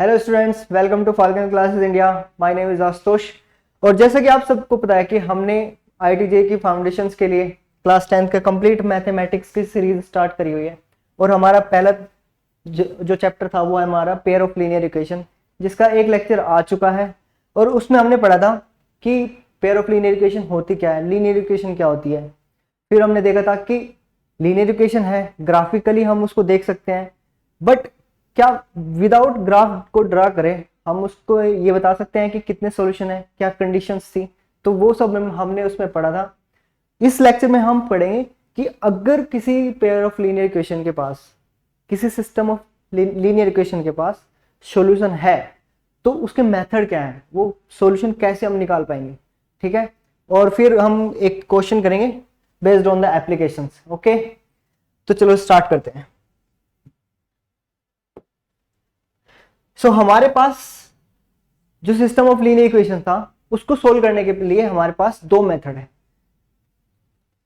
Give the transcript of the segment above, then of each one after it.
Hello students, welcome to Falcon classes India. My name is Ashutosh. और जैसा कि आप सबको पता है कि हमने आईटीजे की फाउंडेशंस के लिए क्लास 10th का कंप्लीट मैथमेटिक्स की सीरीज स्टार्ट करी हुई है। और हमारा पहला जो चैप्टर था वो है हमारा पेयर ऑफ लीनियर इक्वेशन, जिसका एक लेक्चर आ चुका है। और उसमें हमने पढ़ा था कि पेयर ऑफ लीनियर इक्वेशन होती क्या है, लीनियर इक्वेशन क्या होती है। फिर हमने देखा था कि लीनियर इक्वेशन है, ग्राफिकली हम उसको देख सकते हैं, बट क्या विदाउट ग्राफ को ड्रा करें हम उसको ये बता सकते हैं कि कितने सॉल्यूशन है, क्या कंडीशंस थी। तो वो सब हमने उसमें पढ़ा था। इस लेक्चर में हम पढ़ेंगे कि अगर किसी पेयर ऑफ लीनियर इक्वेशन के पास, किसी सिस्टम ऑफ लीनियर इक्वेशन के पास सॉल्यूशन है तो उसके मेथड क्या है, वो सॉल्यूशन कैसे हम निकाल पाएंगे। ठीक है, और फिर हम एक क्वेश्चन करेंगे based on the applications. Okay, तो चलो स्टार्ट करते हैं। हमारे पास जो सिस्टम ऑफ लीनियर इक्वेशन था उसको सोल्व करने के लिए हमारे पास दो मेथड है।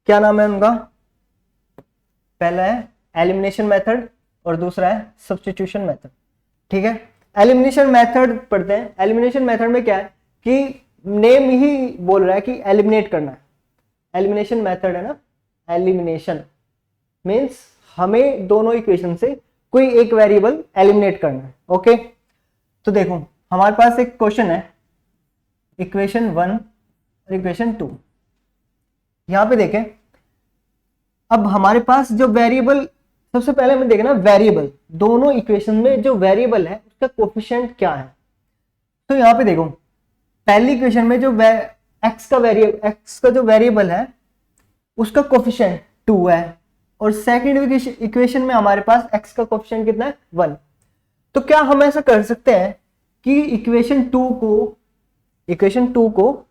क्या नाम है उनका? पहला है एलिमिनेशन मेथड और दूसरा है सब्स्टिट्यूशन मेथड। ठीक है, एलिमिनेशन मेथड पढ़ते हैं। एलिमिनेशन मेथड में क्या है कि नेम ही बोल रहा है कि एलिमिनेट करना है। एलिमिनेशन मेथड है ना, एलिमिनेशन मीन्स हमें दोनों इक्वेशन से कोई एक वेरिएबल एलिमिनेट करना है। ओके, तो देखो हमारे पास एक क्वेश्चन है, इक्वेशन 1 और इक्वेशन 2। यहां पे देखें, अब हमारे पास जो वेरिएबल, सबसे पहले हमें देखना वेरिएबल, दोनों इक्वेशन में जो वेरिएबल है उसका कोफिशिएंट क्या है। तो यहां पे देखो, पहली इक्वेशन में जो एक्स का जो वेरिएबल है उसका कोफिशिएंट 2 है, और सेकंड इक्वेशन में हमारे पास एक्स का कोफिशिएंट कितना है? 1। तो क्या हम ऐसा कर सकते हैं कि इक्वेशन 2 को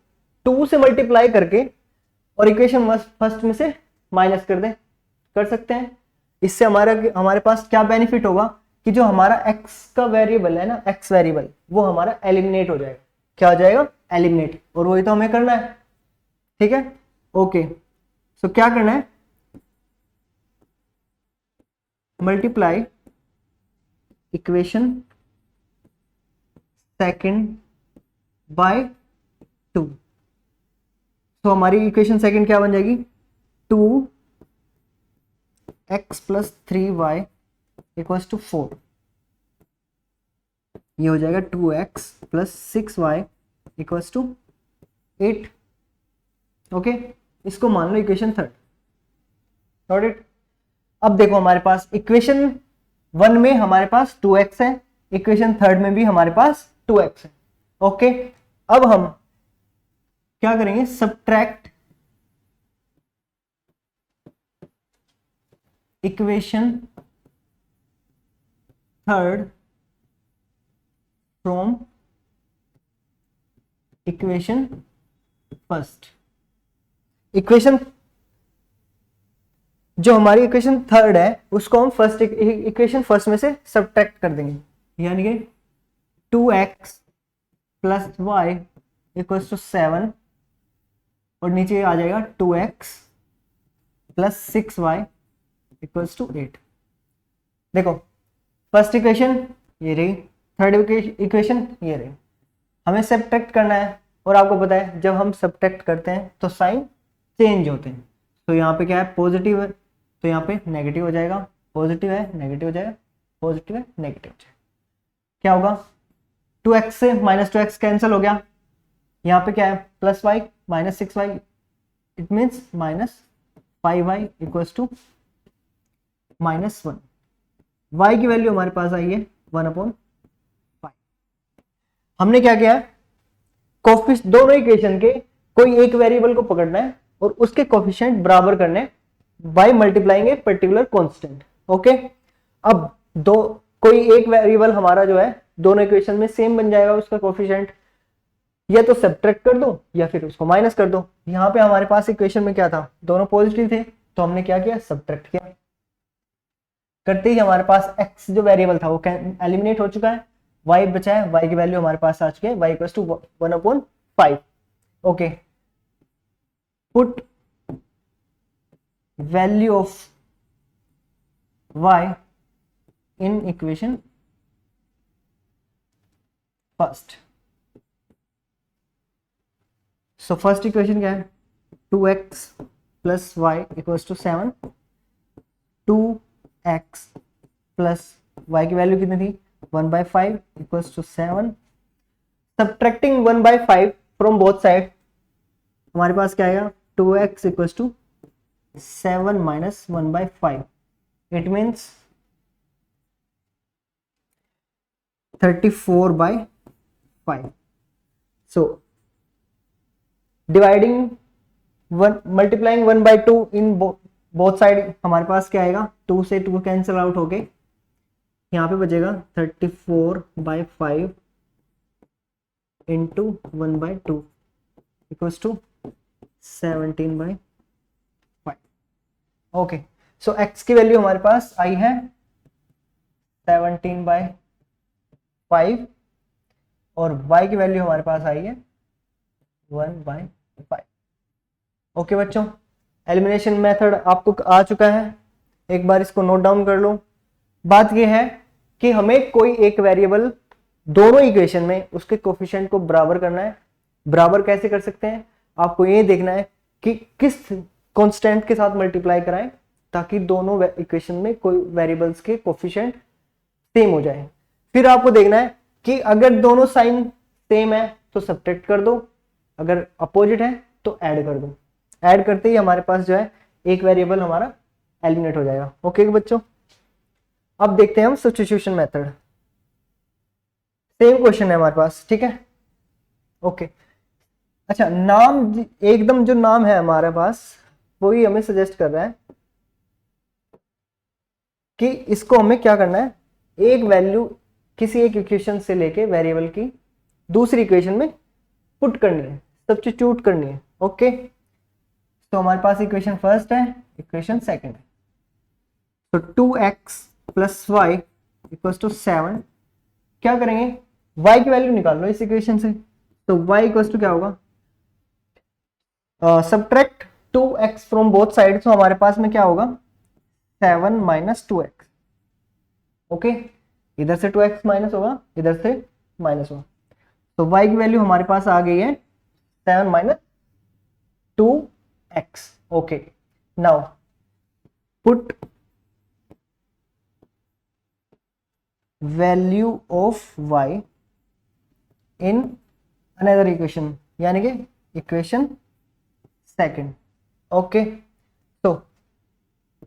2 से मल्टीप्लाई करके और इक्वेशन फर्स्ट में से माइनस कर दें? कर सकते हैं। इससे हमारे पास क्या बेनिफिट होगा कि जो हमारा एक्स का वेरिएबल है ना, एक्स वेरिएबल, वो हमारा एलिमिनेट हो जाएगा। क्या हो जाएगा? एलिमिनेट। और वही तो हमें करना है। ठीक है, ओके। सो क्या करना है? Multiply equation second by 2। तो हमारी इक्वेशन सेकंड क्या बन जाएगी? 2x plus 3y equals to 4। ये हो जाएगा 2x plus 6y equals to 8। Okay, इसको मान लो इक्वेशन थर्ड। Note it. अब देखो हमारे पास इक्वेशन 1 में हमारे पास 2x है, इक्वेशन थर्ड में भी हमारे पास 2x है। ओके, अब हम क्या करेंगे? Subtract equation third from equation first. Equation जो हमारी इक्वेशन थर्ड है उसको हम इक्वेशन फर्स्ट में से सब्ट्रैक्ट कर देंगे, यानी कि 2x plus y equals to 7, और नीचे आ जाएगा 2x plus 6y equals to 8। देखो फर्स्ट इक्वेशन ये रही, थर्ड इक्वेशन ये रही। हमें सब्ट्रैक्ट करना है, और आपको पता है जब हम सब्ट्रैक्ट करते हैं तो साइन चेंज होते हैं। तो यहाँ पे क्या है? पॉजिटिव है, तो यहाँ पे नेगेटिव हो जाएगा। पॉजिटिव है, नेगेटिव हो जाएगा। पॉजिटिव है, नेगेटिव हो जाएगा। क्या होगा? 2x से माइनस 2x कैंसिल हो गया। यहाँ पे क्या है? Plus y minus 6y, it means minus 5y equals to -1। y की वैल्यू हमारे पास आई है 1/5। हमने क्या किया? दोनों इक्वेशन के कोई एक वेरिएबल को पकड़ना है और उसके कोफिशिएंट बराबर करने by multiplying a particular constant. Okay, अब कोई एक वेरिएबल हमारा जो है दोनों इक्वेशन में सेम बन जाएगा, उसका कोफिशिएंट या तो सब्ट्रैक्ट कर दो या फिर उसको माइनस कर दो। यहाँ पे हमारे पास इक्वेशन में क्या था? दोनों पॉजिटिव थे, तो हमने क्या किया? सब्ट्रैक्ट किया। करते ही हमारे पास x जो वेरिएबल था वो एलिमिनेट हो चुका है, y बचा है, y की वैल्यू हमारे पास आ चुकी है y equals to 1/5। Okay, put value of y in equation first. So first equation क्या है, 2x plus y equals to 7, 2x plus y की वैल्यू कितनी थी 1/5 equals to 7, subtracting 1/5 from both side हमारे पास क्या आएगा 2x equals to 7 minus 1/5, it means 34/5। So dividing multiplying 1/2 in both side हमारे पास क्या आएगा 2 से 2 कैंसिल आउट हो गए, यहाँ पे बचेगा 34/5 into 1/2 equals to 17/5। Okay, so x की वैल्यू हमारे पास आई है 17/5 और y की वैल्यू हमारे पास आई है 1/5। ओके बच्चों, एलिमिनेशन मेथड आपको आ चुका है, एक बार इसको नोट डाउन कर लो। बात यह है कि हमें कोई एक वेरिएबल दोनों इक्वेशन में उसके कोफिशिएंट को बराबर करना है। बराबर कैसे कर सकते हैं, आपको ये देखना है कि किस कांस्टेंट के साथ मल्टीप्लाई कराएं ताकि दोनों इक्वेशन में कोई वेरिएबल्स के कोफिशिएंट सेम हो जाए। फिर आपको देखना है कि अगर दोनों साइन सेम है तो सब्ट्रैक्ट कर दो, अगर अपोजिट है तो ऐड कर दो। ऐड करते ही हमारे पास जो है एक वेरिएबल हमारा एलिमिनेट हो जाएगा। ओके बच्चों, अब देखते हैं हम सब्स्टिट्यूशन मेथड। सेम क्वेश्चन है हमारे पास, ठीक है। ओके, अच्छा नाम एकदम जो नाम है हमारे पास वही हमें सजेस्ट कर रहा है कि इसको हमें क्या करना है, एक वैल्यू किसी एक इक्वेशन से लेके वेरिएबल की दूसरी इक्वेशन में पुट करनी है, सब्स्टिट्यूट करनी है। ओके, तो हमारे पास इक्वेशन फर्स्ट है, इक्वेशन सेकंड है। तो 2x plus y equals to 7, क्या करेंगे y की वैल्यू निकाल लो इस इक्वेशन से। तो y इक्वल्स टू क्या होगा, subtract 2x from both side, तो हमारे पास में क्या होगा 7 माइनस 2x। ओके, इधर से 2x माइनस होगा, इधर से माइनस होगा, तो y की वैल्यू हमारे पास आ गई है 7 minus 2x। Okay, now put value of y in another equation, यानी कि इक्वेशन सेकंड। ओके, तो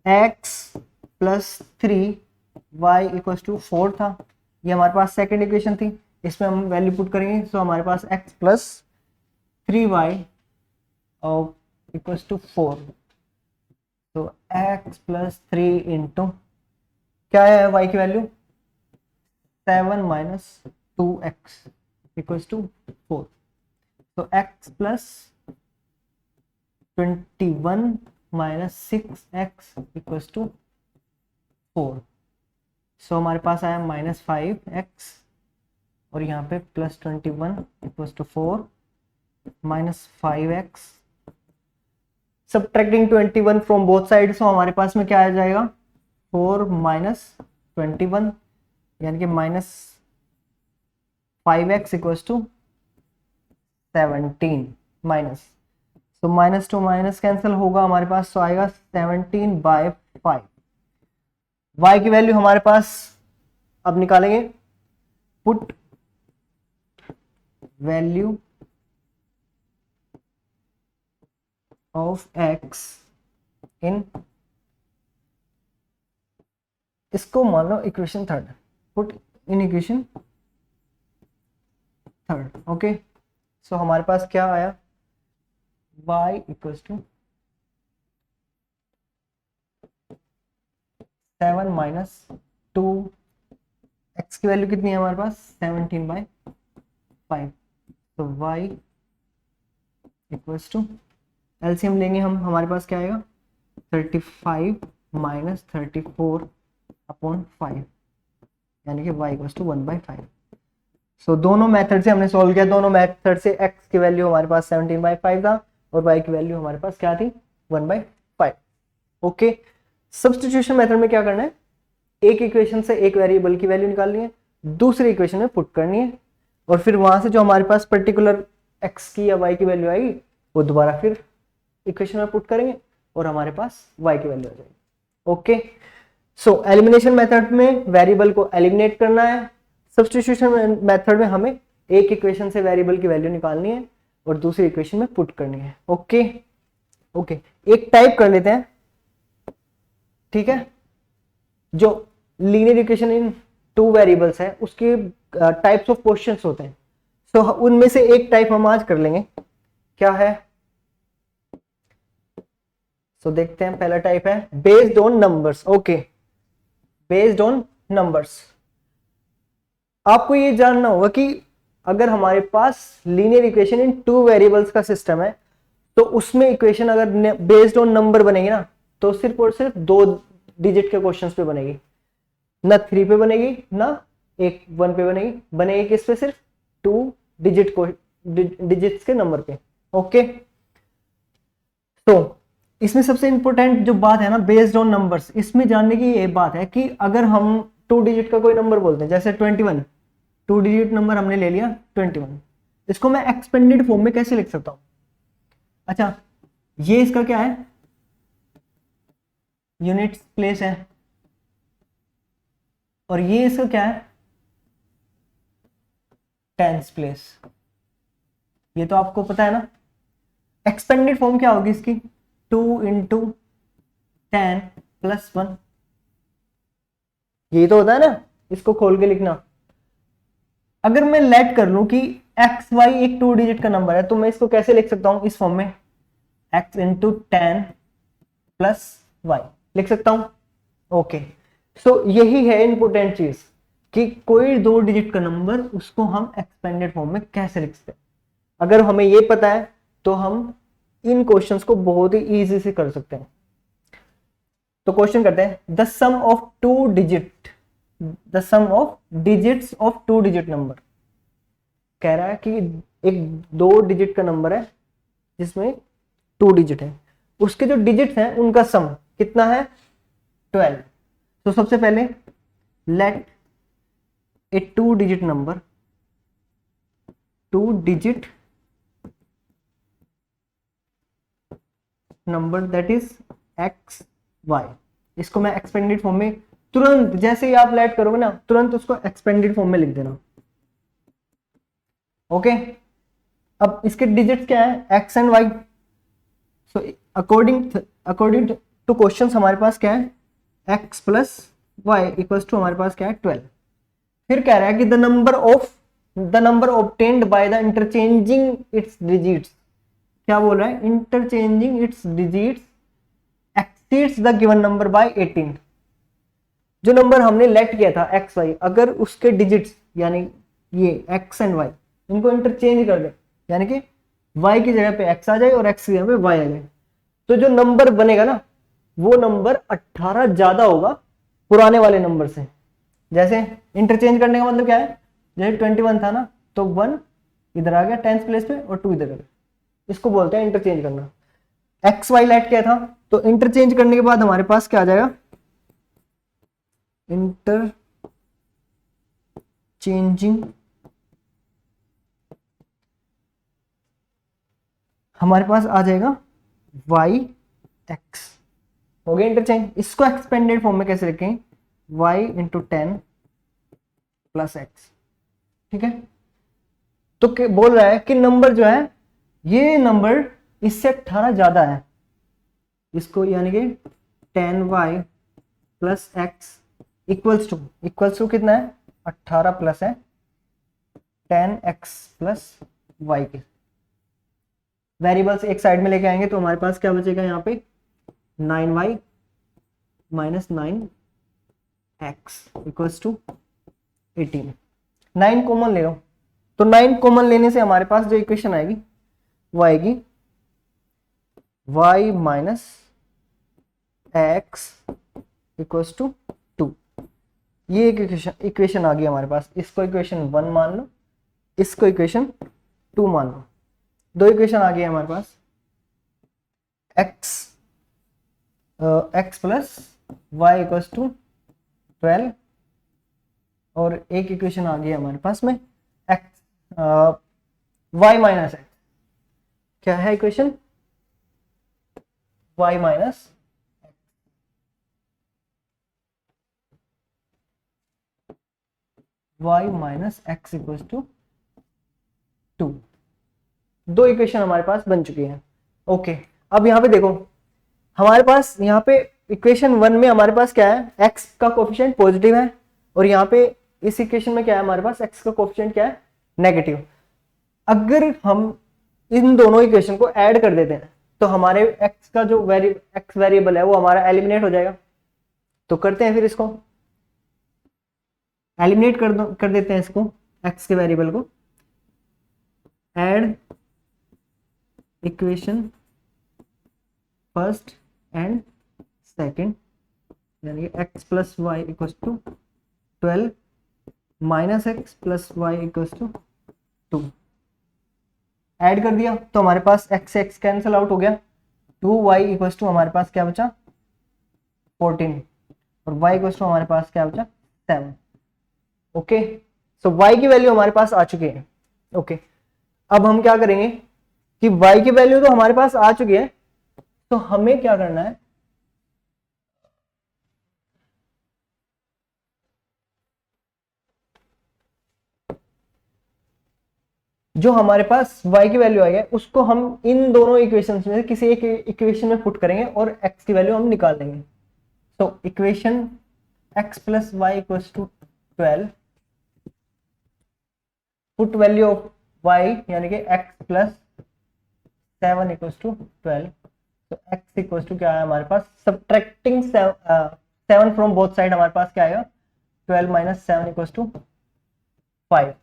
x plus 3y equals to 4 था, ये हमारे पास सेकंड इक्वेशन थी, इसमें हम वैल्यू पुट करेंगे। तो हमारे पास x plus 3y equals to 4, तो x प्लस 3 इंटू क्या है y की value 7 minus 2x equals to 4, तो x plus 21 minus 6x equals to 4। So हमारे पास आया माइनस 5x और यहाँ पे plus 21 equals to 4 minus 5x, subtracting 21 from both side, so हमारे पास में क्या आ जाएगा 4 माइनस 21 यानी कि minus 5x equals to 17 minus, तो माइनस टू माइनस कैंसिल होगा हमारे पास, तो आएगा 17/5। y की वैल्यू हमारे पास अब निकालेंगे, put value of x in, इसको मान लो equation third, put in equation third. Okay, so हमारे पास क्या आया y equals to 7 minus 2, x की वैल्यू कितनी है हमारे पास 17/5, तो y इक्वल्स टू एलसीएम लेंगे हम, हमारे पास क्या आएगा 35 माइनस 34 अपॉन 5 यानी कि y इक्वल्स टू 1/5। सो दोनों मेथड से हमने सॉल्व किया, दोनों मेथड से x की वैल्यू हमारे पास 17/5 था और y की वैल्यू हमारे पास क्या थी 1/5। ओके, सब्स्टिट्यूशन मेथड में क्या करना है, एक इक्वेशन से एक वेरिएबल की वैल्यू निकालनी है, दूसरी इक्वेशन में पुट करनी है। और फिर वहां से जो हमारे पास पर्टिकुलर x की या y की वैल्यू आएगी वो दोबारा फिर इक्वेशन में पुट करेंगे और हमारे पास y की वैल्यू आ जाएगी। ओके, सो एलिमिनेशन मेथड में वेरिएबल को एलिमिनेट करना है, सब्स्टिट्यूशन मेथड में हमें एक इक्वेशन से वेरिएबल की वैल्यू निकालनी है और दूसरी इक्वेशन में पुट करनी है। ओके ओके, एक टाइप कर लेते हैं, ठीक है, जो linear equation in two variables है उसके टाइप्स ऑफ क्वेश्चंस होते हैं। सो उनमें से एक टाइप हम आज कर लेंगे, क्या है? सो देखते हैं, पहला टाइप है based on numbers. Okay, based on numbers. आपको ये जानना होगा कि अगर हमारे पास linear equation in two variables का सिस्टम है तो उसमें इक्वेशन अगर बेस्ड ऑन नंबर बनेगी ना तो सिर्फ और सिर्फ 2 डिजिट के क्वेश्चंस पे बनेगी, ना 3 पे बनेगी ना 1 पे बनेगी, बनेगी किस पे? सिर्फ 2 डिजिट्स के नंबर पे। ओके, तो इसमें सबसे इंपॉर्टेंट जो बात है ना बेस्ड ऑन नंबर्स, इसमें जानने की ये बात है कि अगर हम 2 डिजिट का कोई नंबर बोलते हैं, जैसे 21, 2 डिजिट नंबर हमने ले लिया 21, इसको मैं एक्सपेंडेड फॉर्म में कैसे लिख सकता हूं? अच्छा, ये इसका क्या है? यूनिट्स प्लेस है, और ये इसका क्या है? Tens place. ये तो आपको पता है ना। एक्सपेंडेड फॉर्म क्या होगी इसकी? 2 इंटू 10 प्लस 1, ये तो होता है ना, इसको खोल के लिखना। अगर मैं लेट कर लूं कि एक्स वाई एक 2 डिजिट का नंबर है तो मैं इसको कैसे लिख सकता हूं इस फॉर्म में? x इंटू 10 प्लस वाई लिख सकता हूं। ओके, सो यही है इंपॉर्टेंट चीज कि कोई 2 डिजिट का नंबर उसको हम एक्सपेंडेड फॉर्म में कैसे लिख सकते हैं। अगर हमें ये पता है तो हम इन क्वेश्चंस को बहुत ही इजी से कर सकते हैं। तो क्वेश्चन करते हैं, the sum of 2 digit, the sum of digits of 2 digit number. कह रहा है कि एक 2 डिजिट का नंबर है जिसमें 2 डिजिट है, उसके जो डिजिट्स हैं उनका सम कितना है? 12। तो सबसे पहले let a 2 digit number, 2 digit number that is x y, इसको मैं एक्सपेंडेड फॉर्म में तुरंत जैसे ही आप लेट करोगे ना तुरंत उसको एक्सपेंडेड फॉर्म में लिख देना। ओके, अब इसके डिजिट्स क्या है? X and y. So according to questions हमारे पास क्या है? X plus y equals to हमारे पास क्या है? 12। फिर कह रहा है कि the number obtained by the interchanging it's digits. क्या बोल रहा है? Interchanging it's digits exceeds the given number by 18। जो नंबर हमने लेट किया था एक्स वाई, अगर उसके डिजिट्स यानी ये एक्स एंड वाई इनको इंटरचेंज कर दे, यानी कि y की जगह पे x आ जाए और x की जगह पे y आ जाए, तो जो नंबर बनेगा ना वो नंबर 18 ज्यादा होगा पुराने वाले नंबर से। जैसे इंटरचेंज करने का मतलब क्या है? जैसे 21 था ना तो 1 इधर आ गया 10th प्लेस पे और 2 इधर आ गया, इसको बोलते हैं इंटरचेंज करना। एक्स वाई लेट क्या था तो इंटरचेंज करने के बाद हमारे पास क्या आ जाएगा? इंटरचेंजिंग हमारे पास आ जाएगा y x, हो गया इंटरचेंज। इसको एक्सपेंडेड फॉर्म में कैसे लिखें? y into 10 plus x. ठीक है, तो बोल रहा है कि नंबर जो है ये नंबर इससे 18 ज्यादा है, इसको यानी कि 10y plus x equals to कितना है? 18 प्लस है 10x प्लस वाई के। वेरिएबल्स एक साइड में लेके आएंगे तो हमारे पास क्या बचेगा? यहाँ पे 9y minus 9x equals to 18। 9 common ले लो, तो 9 कॉमन लेने से हमारे पास जो इक्वेशन आएगी वो आएगी y minus x equals to 2। ये एक इक्वेशन आ गई हमारे पास, इसको इक्वेशन 1 मान लो, इसको इक्वेशन 2 मान लो। 2 इक्वेशन आ गई है हमारे पास, x plus y equals to 12, और एक इक्वेशन आ गई है हमारे पास में x y माइनस एक्स, क्या है equation, y minus y minus x equal to 2। दो इक्वेशन हमारे पास बन चुकी हैं। ओके, अब यहाँ पे देखो, हमारे पास यहाँ पे इक्वेशन 1 में हमारे पास क्या है, x का कोफिशिएंट पॉजिटिव है, और यहाँ पे इस इक्वेशन में क्या है, हमारे पास x का कोफिशिएंट क्या है, नेगेटिव। अगर हम इन दोनों इक्वेशन को ऐड कर देते हैं तो हमारे x का जो x वेरिएबल है वो हमारा एलिमिनेट हो जाएगा। तो करते हैं फिर इसको एलिमिनेट कर देते हैं इसको, x के वेरिएबल को। Add equation first and second, यानी कि x plus y equal to 12 minus x plus y equal to 2। Add कर दिया तो हमारे पास x से x कैंसिल आउट हो गया, 2y इक्वल टू हमारे पास क्या बचा 14, और y इक्वल टू हमारे पास क्या बचा 7। ओके, सो y की वैल्यू हमारे पास आ चुकी है। ओके, अब हम क्या करेंगे कि y की वैल्यू तो हमारे पास आ चुकी है, तो हमें क्या करना है, जो हमारे पास y की वैल्यू आई है उसको हम इन दोनों इक्वेशंस में से किसी एक इक्वेशन में पुट करेंगे और x की वैल्यू हम निकाल लेंगे। तो equation x plus y equals to 12, put value of y यानी कि x प्लस 7 इक्वल्स टू 12। तो x इक्वल्स टू क्या है हमारे पास, सब्ट्रैक्टिंग 7 फ्रॉम बोथ साइड, हमारे पास क्या आएगा 12 minus 7 equals to 5।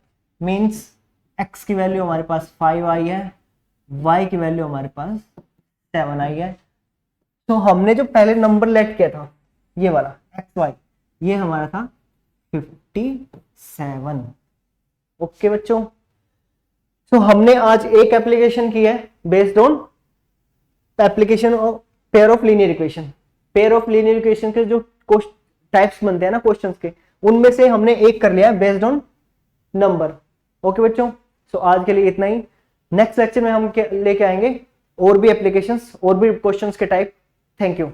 Means x की वैल्यू हमारे पास 5 आई है, y की वैल्यू हमारे पास 7 आई है। तो हमने जो पहले नंबर लेट किया था ये वाला xy, ये हमारा था 57। ओके बच्चों, तो हमने आज एक एप्लीकेशन की है based on application of pair of linear equation. Pair of linear equation के जो टाइप्स बनते हैं ना क्वेश्चंस के, उनमें से हमने एक कर लिया है बेस्ड ऑन नंबर। ओके बच्चों, सो आज के लिए इतना ही। नेक्स्ट लेक्चर में हम लेके आएंगे और भी एप्लीकेशंस और भी क्वेश्चंस के टाइप। Thank you.